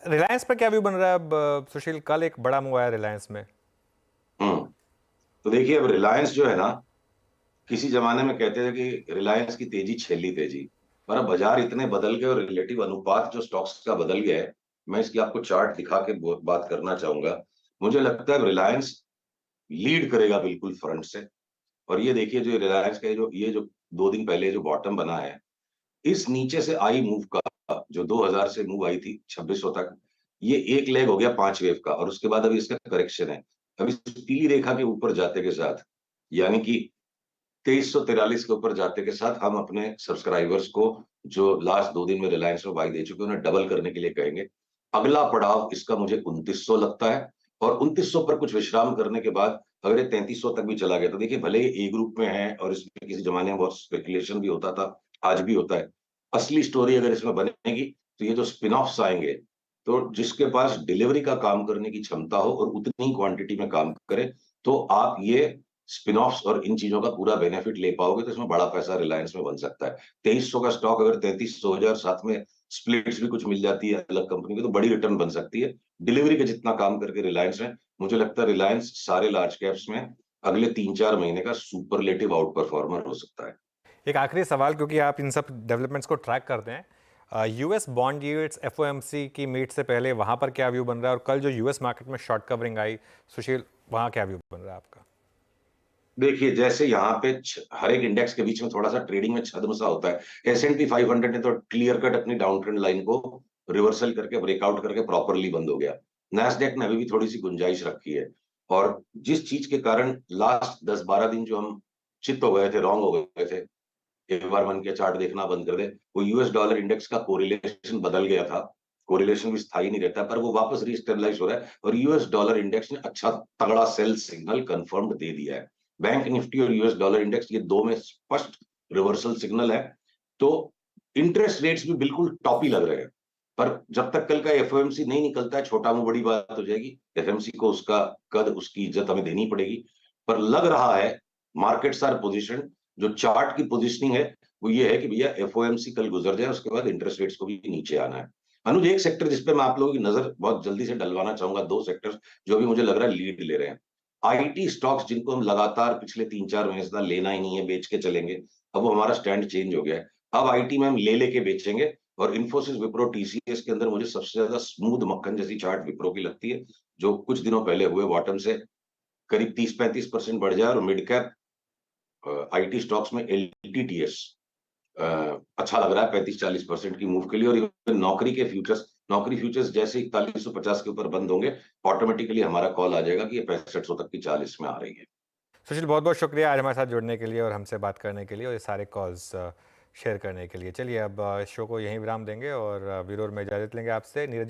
रिलायंस पे क्या व्यू बन रहा है अब सुशील? कल एक बड़ा मूव आया रिलायंस में। हम्म। तो देखिए, अब रिलायंस जो है ना, किसी जमाने में कहते थे कि रिलायंस की तेजी छेली तेजी। पर अब बाजार इतने बदल गए और रिलेटिव अनुपात जो स्टॉक्स का बदल गया है। मैं इसकी आपको चार्ट दिखा के बात करना चाहूंगा। मुझे लगता है रिलायंस लीड करेगा बिल्कुल फ्रंट से। और ये देखिए, जो रिलायंस का ये जो 2 दिन पहले जो बॉटम बना है, इस नीचे से आई मूव का, जो 2000 से मूव आई थी 2600 तक, ये एक लेग हो गया 5 वेव का, और उसके बाद अभी इसका करेक्शन है। अभी इस पीली रेखा के ऊपर जाते के साथ, यानी कि 2343 के ऊपर जाते के साथ, हम अपने सब्सक्राइबर्स को, जो लास्ट 2 दिन में रिलायंस में बाई दे चुके हैं, उन्हें डबल करने के लिए कहेंगे। अगला पड़ाव इसका मुझे 2900 लगता है। और 2900 पर कुछ विश्राम करने के बाद अगर ये 3300 तक भी चला गया, तो देखिए, भले ही ए ग्रुप में है और इसमें किसी जमाने में बहुत स्पेकुलेशन भी होता था, आज भी होता है। असली स्टोरी अगर इसमें बनेगी, तो ये जो स्पिन ऑफ्स आएंगे, तो जिसके पास डिलीवरी का काम करने की क्षमता हो और उतनी ही क्वांटिटी में काम करे, तो आप ये स्पिन ऑफ्स और इन चीजों का पूरा बेनिफिट ले पाओगे, तो इसमें बड़ा पैसा रिलायंस में बन सकता है। 2300 का स्टॉक अगर 3300 हो जाए और साथ में स्प्लिट्स भी कुछ मिल जाती है अलग कंपनी की, तो बड़ी रिटर्न बन सकती है। डिलीवरी का जितना काम करके रिलायंस में, मुझे लगता है रिलायंस सारे लार्ज कैप्स में अगले 3-4 महीने का सुपरलेटिव आउट परफॉर्मर हो सकता है। एक आखिरी सवाल, क्योंकि आप इन सब डेवलपमेंट्स को ट्रैक करते हैं। यूएस बॉन्ड यील्ड्स एफओएमसी की मीट से पहले वहां पर क्या व्यू बन रहा है, और कल जो यूएस मार्केट में शॉर्ट कवरिंग आई, सुशील, वहां क्या व्यू बन रहा है आपका? देखिए, जैसे यहाँ पे हर एक इंडेक्स के बीच में थोड़ा सा ट्रेडिंग में छद्म सा होता है। S&P 500 ने तो क्लियर कट अपनी डाउन ट्रेंड लाइन को रिवर्सल करके, ब्रेकआउट करके प्रॉपरली बंद हो गया। नैस्डैक ने अभी भी थोड़ी सी गुंजाइश रखी है। और जिस चीज के कारण लास्ट 10-12 दिन जो हम चित हो गए थे, रॉन्ग हो गए थे, एक बार मन के चार्ट देखना बंद कर दे, वो यूएस डॉलर इंडेक्स का कोरिलेशन बदल गया था। कोरिलेशन भी स्थायी नहीं रहता, पर वो वापस रीस्टेबलाइज हो रहा है, और यूएस डॉलर इंडेक्स ने अच्छा तगड़ा सेल सिग्नल कंफर्म्ड दे दिया है। बैंक निफ्टी और यूएस डॉलर इंडेक्स, ये दो में स्पष्ट रिवर्सल सिग्नल है। तो इंटरेस्ट रेट्स भी बिल्कुल टॉप ही लग रहे हैं। पर जब तक कल का एफओएमसी नहीं निकलता है, छोटा मुंह बड़ी बात हो जाएगी। एफएमसी को उसका कद, उसकी इज्जत हमें देनी पड़ेगी। पर लग रहा है मार्केट्स आर पोजिशन, जो चार्ट की पोजिशनिंग है, वो ये है कि भैया एफओएमसी कल गुजर जाए, उसके बाद इंटरेस्ट रेट्स को भी नीचे आना है। अनुज, एक सेक्टर जिसपे मैं आप लोगों की नजर बहुत जल्दी से डलवाना चाहूंगा, दो सेक्टर्स जो भी मुझे लग रहा है लीड ले रहे हैं। आईटी स्टॉक्स, जिनको हम लगातार पिछले 3-4 महीने से लेना ही नहीं है, बेच के चलेंगे, अब वो हमारा स्टैंड चेंज हो गया है। अब आईटी में हम ले लेके बेचेंगे। और इन्फोसिस, विप्रो, टीसीएस के अंदर मुझे सबसे ज्यादा स्मूथ मक्खन जैसी चार्ट विप्रो की लगती है, जो कुछ दिनों पहले हुए बॉटम से करीब 30-35% बढ़ जाए। और मिड कैप आईटी स्टॉक्स में एलटीटीएस अच्छा लग रहा है 35-40% की मूव के लिए। और इवन नौकरी फ्यूचर्स जैसे 4150 के ऊपर बंद होंगे, ऑटोमेटिकली हमारा कॉल आ जाएगा कि ये 6500 तक की 40 में आ रही है। सुशील, बहुत बहुत शुक्रिया आज हमारे साथ जुड़ने के लिए और हमसे बात करने के लिए और ये सारे कॉल्स शेयर करने के लिए। चलिए अब इस शो को यहीं विराम देंगे और विरोर में इजाज़त लेंगे आपसे। नीरज